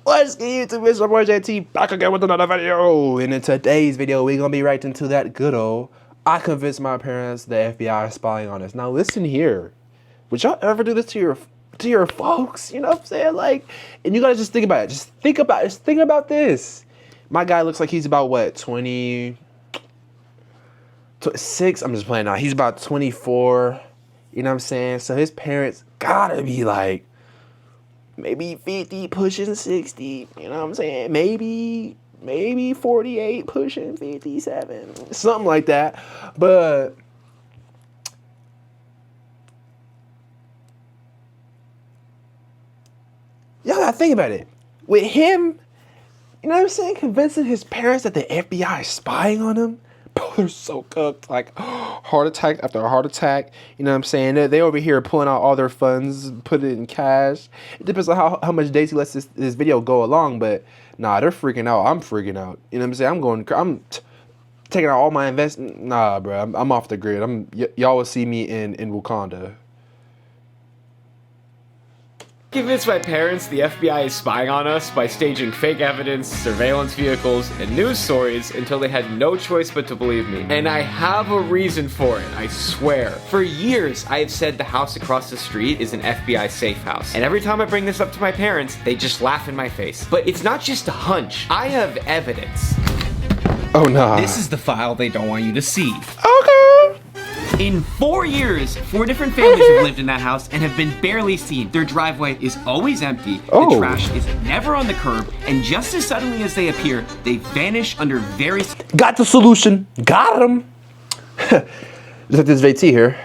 What's good, YouTube? It's your boy JT back again with another video. And in today's video, we're gonna be right into that good old I convinced my parents the FBI is spying on us. Now listen here. Would y'all ever do this to your folks? You know what I'm saying? Like, and you gotta just think about it. Just think about this. My guy looks like he's about what, 26? I'm just playing now. He's about 24. You know what I'm saying? So his parents gotta be like maybe 50 pushing 60, you know what I'm saying? Maybe 48 pushing 57, something like that. But y'all gotta think about it. With him, you know what I'm saying, convincing his parents that the FBI is spying on him, bro, they're so cooked. Like, heart attack after heart attack. You know what I'm saying? They over here pulling out all their funds, put it in cash. It depends on how much Daisy lets this video go along, but nah, they're freaking out. I'm freaking out. You know what I'm saying? I'm taking out all my investment. Nah, bro, I'm off the grid. Y'all will see me in Wakanda. Convinced my parents the FBI is spying on us by staging fake evidence, surveillance vehicles, and news stories until they had no choice but to believe me. And I have a reason for it, I swear. For years, I have said the house across the street is an FBI safe house. And every time I bring this up to my parents, they just laugh in my face. But it's not just a hunch. I have evidence. Oh, nah. This is the file they don't want you to see. Okay. In 4 years, 4 different families have lived in that house and have been barely seen. Their driveway is always empty, the trash is never on the curb, and just as suddenly as they appear, they vanish under various... Got the solution. Got him. Just like this VT here.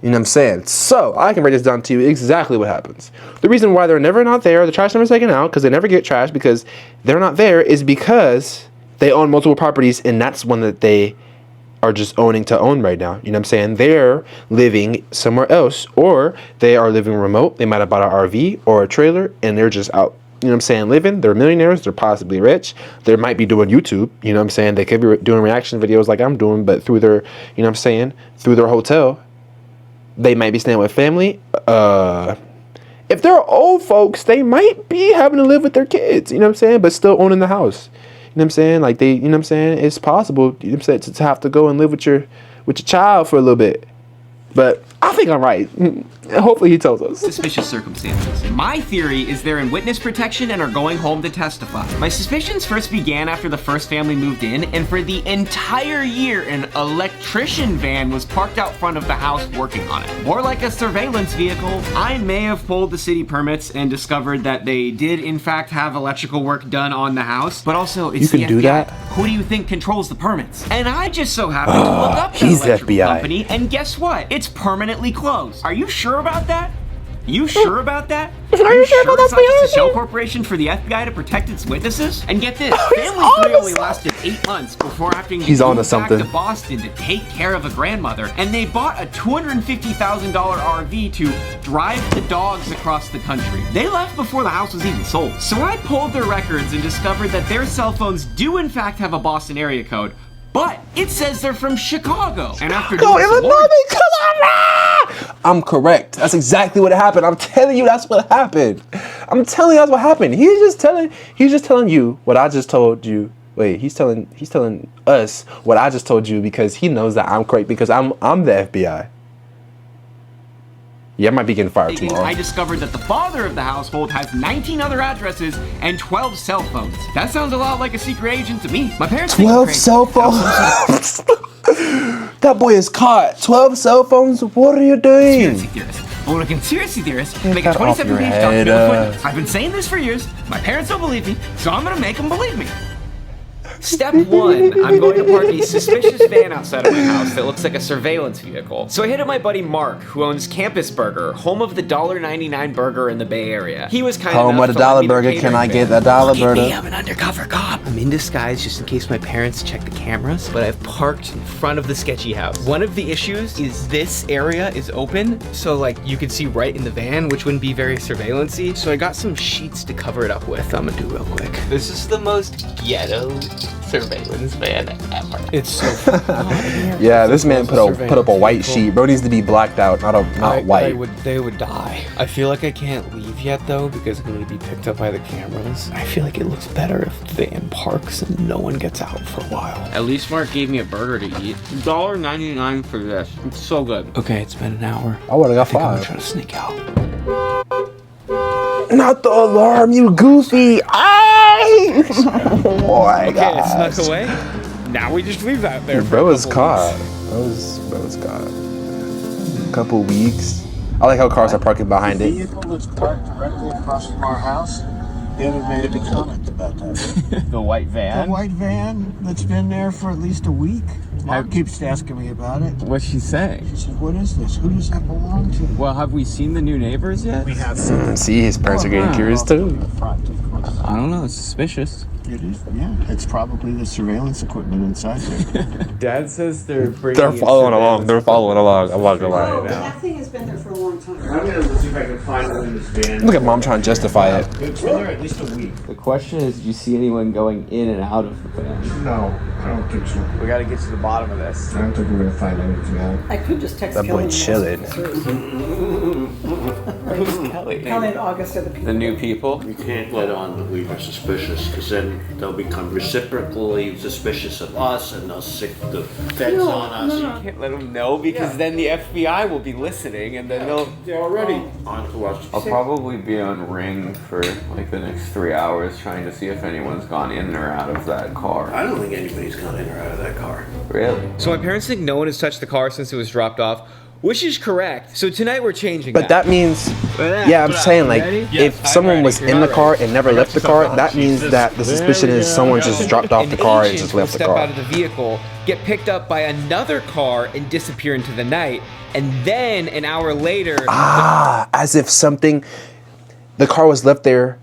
You know what I'm saying? So, I can write this down to you exactly what happens. The reason why they're never not there, the trash never taken out, because they never get trash, because they're not there, is because they own multiple properties, and that's one that they are just owning to own right now. You know what I'm saying? They're living somewhere else, or they are living remote. They might have bought an RV or a trailer, and they're just out, you know what I'm saying, living. They're millionaires. They're possibly rich. They might be doing YouTube. You know what I'm saying? They could be doing reaction videos like I'm doing, but through their, you know what I'm saying, through their hotel. They might be staying with family. If they're old folks, they might be having to live with their kids, you know what I'm saying, but still owning the house. You know what I'm saying? Like they, you know what I'm saying? It's possible, you know what I'm saying, to have to go and live with your child for a little bit. But I think I'm right. Hopefully he tells us. Suspicious circumstances. My theory is they're in witness protection and are going home to testify. My suspicions first began after the first family moved in, and for the entire year, an electrician van was parked out front of the house working on it. More like a surveillance vehicle. I may have pulled the city permits and discovered that they did in fact have electrical work done on the house, but also it's you can do that. Who do you think controls the permits? And I just so happened to look up the electrical company, and guess what? It's permanently closed. Are you sure about that? You sure about that? Are you sure about it's not just a that? shell corporation for the FBI to protect its witnesses? And get this, family 3 only lasted 8 months before having to move back to Boston to take care of a grandmother, and they bought a $250,000 RV to drive the dogs across the country. They left before the house was even sold. So I pulled their records and discovered that their cell phones do in fact have a Boston area code, but it says they're from Chicago. And after doing some more... I'm correct. That's exactly what happened. I'm telling you that's what happened. I'm telling you that's what happened. He's just telling you what I just told you. Wait, he's telling us what I just told you because he knows that I'm correct because I'm the FBI. Yeah, I might be getting fired tomorrow. I discovered that the father of the household has 19 other addresses and 12 cell phones. That sounds a lot like a secret agent to me. My parents 12 cell phones? That boy is caught. 12 cell phones? What are you doing? Conspiracy theorist. Well, a conspiracy theorist make a 27-page document of witness. I've been saying this for years. My parents don't believe me, so I'm gonna make them believe me. Step 1, I'm going to park a suspicious van outside of my house that looks like a surveillance vehicle. So I hit up my buddy Mark, who owns Campus Burger, home of the $1.99 burger in the Bay Area. He was kind home enough of the to let dollar me burger. Can I get a dollar burger? I'm an undercover cop. I'm in disguise just in case my parents check the cameras, but I've parked in front of the sketchy house. One of the issues is this area is open, so like you can see right in the van, which wouldn't be very surveillance-y. So I got some sheets to cover it up with. I'm gonna do real quick. This is the most ghetto surveillance van ever. It's so Yeah, this man put up a white sheet. Bro needs to be blacked out, not white. They would die. I feel like I can't leave yet though because I'm gonna be picked up by the cameras. I feel like it looks better if the van parks and no one gets out for a while. At least Mark gave me a burger to eat. $1.99 for this. It's so good. Okay, it's been an hour. I would've got I'm gonna 5. try to sneak out. Not the alarm, you goofy! Oh my god. Okay, it snuck away. Now we just leave that there. Bro was caught. Bro was caught. A couple weeks. I like how cars are parking behind The it. vehicle was parked directly across from our house. You haven't made a comment about that. The white van. The white van that's been there for at least a week. Mark keeps asking me about it. What's she saying? She said, what is this? Who does that belong to? Well, have we seen the new neighbors yet? We have seen See, his parents are getting curious too. the front, of course. I don't know. It's suspicious. It is, yeah. It's probably the surveillance equipment inside there. Dad says they're bringing. They're following along. I'm not gonna lie. That thing has been there for a long time. I'm gonna see if I can find one in this van. Look at mom trying to justify it. It's been there at least a week. The question is, do you see anyone going in and out of the van? No, I don't think so. We got to get to the bottom of this. I don't think we're gonna find anything out. I could just text That Kelly. boy and ask chilling. Who's Kelly? Kelly and August are the people. The new people. You can't let on that we are suspicious, because then they'll become reciprocally suspicious of us, and they'll sick the feds on us. Can't let them know because then the FBI will be listening, and then they'll. They're already onto us. I'll probably be on Ring for like the next 3 hours trying to see if anyone's gone in or out of that car. I don't think anybody's gone in or out of that car. Really? So my parents think no one has touched the car since it was dropped off, which is correct. So tonight we're changing But that means, yeah, I'm saying like, if someone was in the car and never left the car, that means that the suspicion is someone just dropped off the car and just left the step out car. of the vehicle, get picked up by another car, and disappear into the night. And then an hour later, As if the car was left there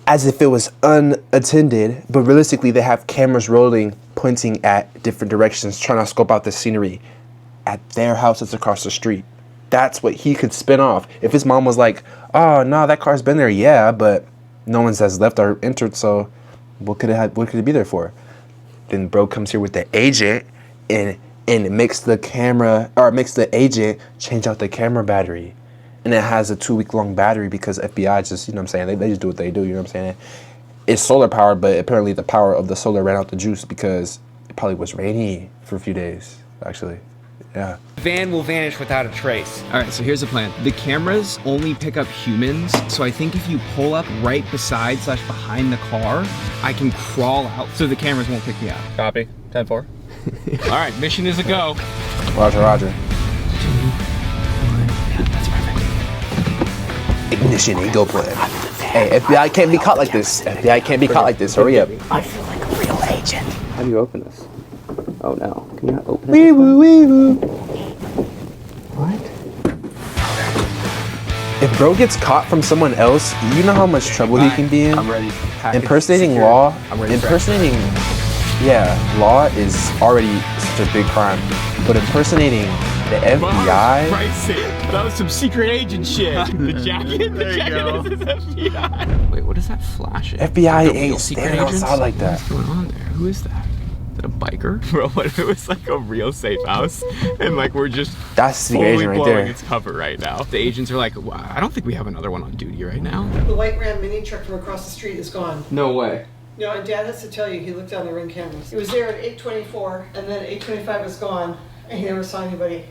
as if it was unattended, but realistically they have cameras rolling, pointing at different directions, trying to scope out the scenery at their house that's across the street. That's what he could spin off. If his mom was like, oh, no, that car's been there, yeah, but no one has left or entered, so what could it be there for? Then bro comes here with the agent and makes the agent change out the camera battery. And it has a 2-week-long battery because FBI just, you know what I'm saying, they just do what they do, you know what I'm saying? It's solar powered, but apparently the power of the solar ran out the juice because it probably was rainy for a few days, actually. Yeah. van will vanish without a trace. All right, so here's the plan. The cameras only pick up humans, so I think if you pull up right beside / behind the car, I can crawl out so the cameras won't pick me up. Copy. 10-4. All right, mission is a go. Roger. Ignition, ego plan. Hey, FBI can't be caught like this. FBI can't be caught like this. Hurry up. I feel like a real agent. How do you open this? Oh no. Can you not open it? Wee woo, wee woo. What? If bro gets caught from someone else, you know how much trouble he can be in? I'm ready. Impersonating law, law is already such a big crime. But impersonating the FBI? That was some secret agent shit. The jacket is FBI. Wait, what is that flashing? FBI Real ain't secret standing agents? outside like that. What's going on there? Who is that? Is that a biker? Bro, what if it was like a real safe house and like we're just That's the fully agent right blowing there. its cover right now? The agents are like, wow, I don't think we have another one on duty right now. The white Ram mini truck from across the street is gone. No way. You know, and Dad has to tell you, he looked on the Ring cameras. It was there at 8:24, and then at 8:25 was gone, and he never saw anybody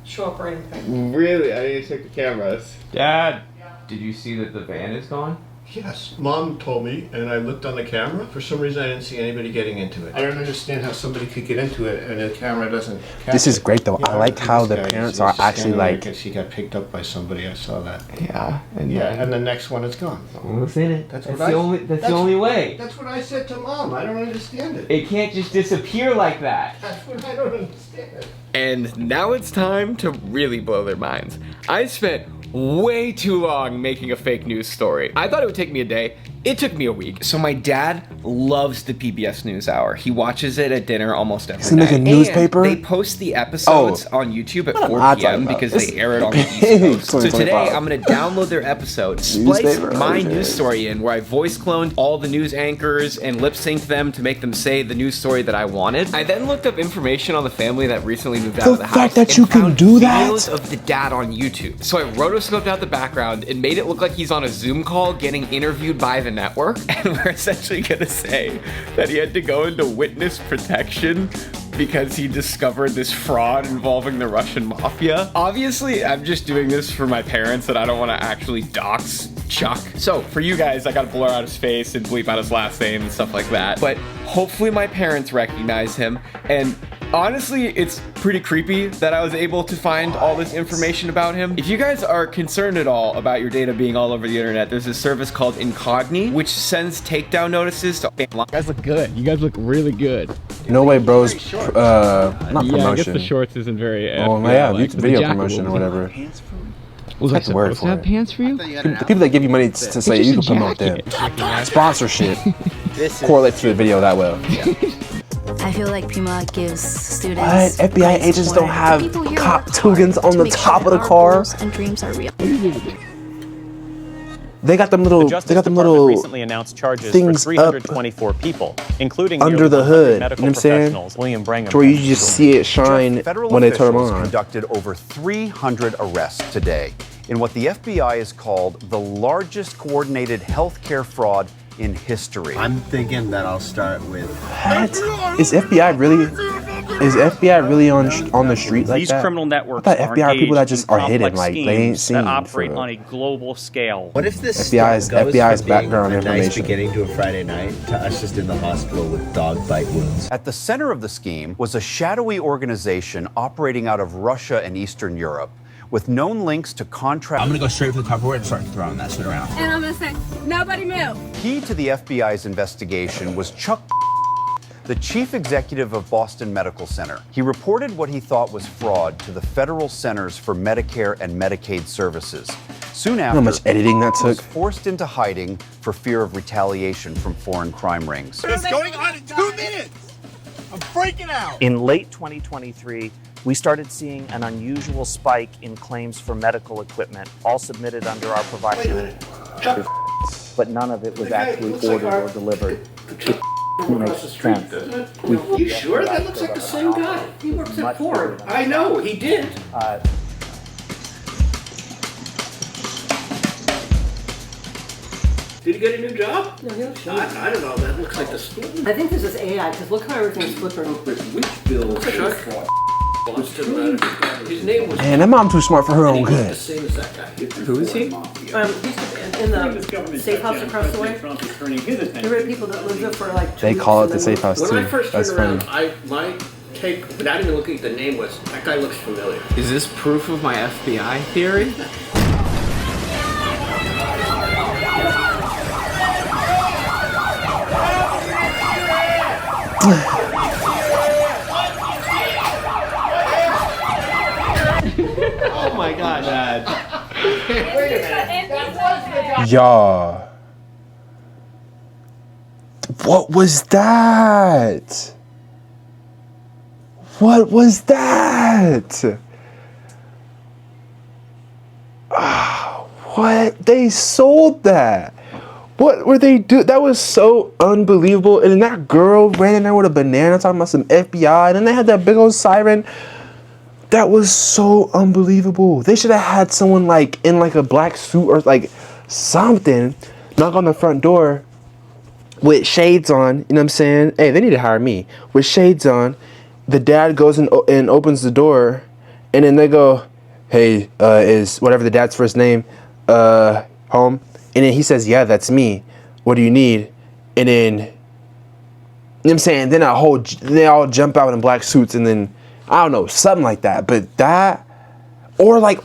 show up or anything. Really? I need to check the cameras. Dad, did you see that the van is gone? Yes, Mom told me, and I looked on the camera. For some reason, I didn't see anybody getting into it. I don't understand how somebody could get into it and the camera doesn't catch This is it. great though. Yeah, I like look at how this the guy. parents He's are just actually standing there. I like, guess he got picked up by somebody. I saw that. Yeah. And Yeah, and the next one is gone. what's in it? That's That's what the I- only. That's the that's- only way. That's what I said to Mom. I don't understand it. It can't just disappear like that. That's what I don't understand. And now it's time to really blow their minds. I spent way too long making a fake news story. I thought it would take me a day. It took me a week. So my dad loves the PBS NewsHour. He watches it at dinner almost every Isn't night. it like a newspaper? And they post the episodes on YouTube at 4 I'm p.m. talking because about? they air it on the East Coast. So today 2025. I'm going to download their episode, splice Newspaper? my Okay. news story in where I voice cloned all the news anchors and lip synced them to make them say the news story that I wanted. I then looked up information on the family that recently moved out of the house. fact that and you can found do that? videos of the dad on YouTube. So I rotoscoped out the background and made it look like he's on a Zoom call getting interviewed by the network. And we're essentially gonna say that he had to go into witness protection because he discovered this fraud involving the Russian mafia. Obviously, I'm just doing this for my parents and I don't want to actually dox Chuck. So for you guys, I gotta blur out his face and bleep out his last name and stuff like that. But hopefully my parents recognize him. And honestly, it's pretty creepy that I was able to find all this information about him. If you guys are concerned at all about your data being all over the internet, there's this service called Incogni, which sends takedown notices to... You guys look good. You guys look really good. No Way Bros, not promotion. Yeah, I guess the shorts isn't very... Oh, yeah, video promotion or whatever. Was That's the word for it. pants for you? The people that give you money to say you can promote them. Sponsorship correlates to the video that well. I feel like Puma gives students. What? FBI agents don't have cop tokens on the top of the car? And dreams are real. They got them little. The Justice Department recently announced charges for things 324 people, including under the nearly 100 hood. medical You know what I'm saying? professionals. William Brangham. To where you just see it shine Federal when they turn them officials on. conducted over 300 arrests today in what the FBI has called the largest coordinated healthcare fraud in history. I'm thinking that I'll start with. What? Is FBI really? Is FBI really on the street like These that? criminal networks I thought are FBI are people that engaged just in are hidden, complex like they ain't schemes seen. that operate for on real. a global scale. What if this FBI's stuff goes FBI's from being background a nice information. beginning to a Friday night to us just in the hospital with dog bite wounds? At the center of the scheme was a shadowy organization operating out of Russia and Eastern Europe with known links to contract. I'm gonna go straight for the cupboard and start throwing that shit around. And I'm gonna say, nobody move. Key to the FBI's investigation was Chuck, the chief executive of Boston Medical Center. He reported what he thought was fraud to the Federal Centers for Medicare and Medicaid Services. Soon after, How much editing that he was took? forced into hiding for fear of retaliation from foreign crime rings. What's going on in 2 minutes? I'm freaking out. In late 2023, we started seeing an unusual spike in claims for medical equipment, all submitted under our provider. But none of it was actually ordered or delivered. It makes sense. You sure? That looks like the same guy. He works at Ford. I know, he did. Did he get a new job? No, he looks I don't know. That looks like the school. I think this is AI, because look how everything's flipping. Which Bill? Shut His name was. Man, that mom too smart for her own good. The same as that guy. Who is he? He's in the safe house across the way. There were people that lived there for like 2 They weeks call it and the then safe house When too. I first That's turned funny. around, my take, without even looking at the name, was that guy looks familiar. Is this proof of my FBI theory? Oh my god, Dad. Y'all. What was that? What was that? What? They sold that. What were they do? That was so unbelievable. And then that girl ran in there with a banana talking about some FBI. And then they had that big old siren. That was so unbelievable. They should have had someone like in like a black suit or like something knock on the front door with shades on. You know what I'm saying? Hey, they need to hire me with shades on. The dad goes and opens the door, and then they go, "Hey, is whatever the dad's first name, home?" And then he says, "Yeah, that's me. What do you need?" And then, you know what I'm saying? Then they all jump out in black suits, and then I don't know, something like that. But that, or like,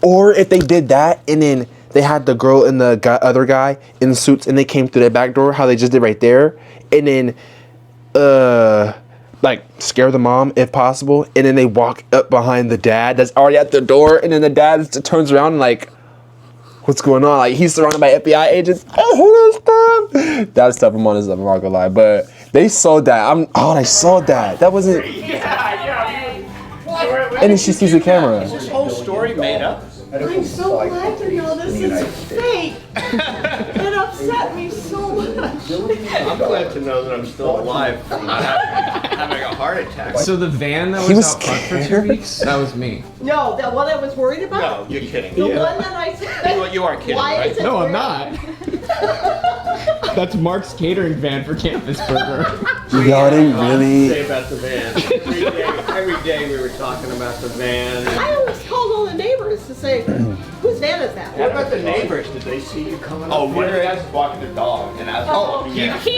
or if they did that, and then they had the girl and the other guy in suits, and they came through that back door, how they just did right there, and then, like scare the mom if possible, and then they walk up behind the dad that's already at the door, and then the dad turns around and like, what's going on? Like he's surrounded by FBI agents. Oh, that's tough. That's tough. I'm on this stuff. I'm not gonna lie, but they saw that. They saw that. That wasn't. And then she sees the camera. Is this whole story made up? I'm so glad to know this is fake. It upset me so much. I'm glad to know that I'm still alive from not having a heart attack. So the van that He was was out front for 2 weeks, that was me. No, that one I was worried about? No, you're kidding. The one that I said. You are kidding, Why right? is it No, I'm red? not. That's Mark's catering van for Campus Burger. Y'all didn't really. Say about the van. Every day we were talking about the van. I always called all the neighbors to say, whose van is that? What about the neighbors? Did they see you coming up? Oh, one of here? the guys was walking the dog, and I was Oh, yeah. He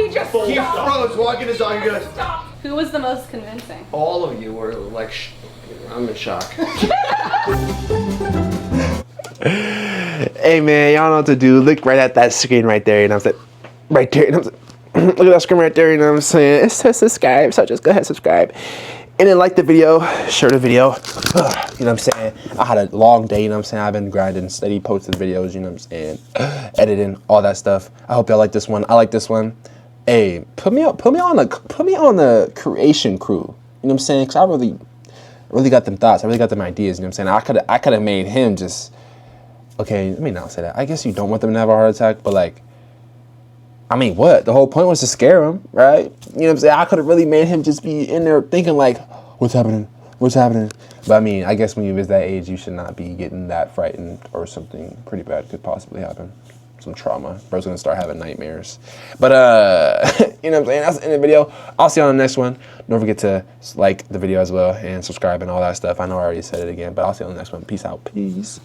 just He froze walking his dog. He goes, Who was the most convincing? all of you were like, I'm in shock. Hey man, y'all know what to do. Look right at that screen right there, and I'm saying, right there, and I'm saying, look at that screen right there, and I'm saying, it says subscribe, so just go ahead and subscribe. And then like the video, share the video. You know what I'm saying? I had a long day, you know what I'm saying? I've been grinding, steady posting videos, you know what I'm saying? Editing, all that stuff. I hope y'all like this one. I like this one. Hey, put me on the creation crew. You know what I'm saying? Cause I really got them thoughts. I really got them ideas, you know what I'm saying? I could have made him just, okay, let me not say that. I guess you don't want them to have a heart attack, but like, I mean, what? The whole point was to scare him, right? You know what I'm saying? I could have really made him just be in there thinking like, what's happening? What's happening? But I mean, I guess when you was that age, you should not be getting that frightened, or something pretty bad could possibly happen. Some trauma. Bro's gonna start having nightmares. But you know what I'm saying? That's the end of the video. I'll see you on the next one. Don't forget to like the video as well and subscribe and all that stuff. I know I already said it again, but I'll see you on the next one. Peace out. Peace.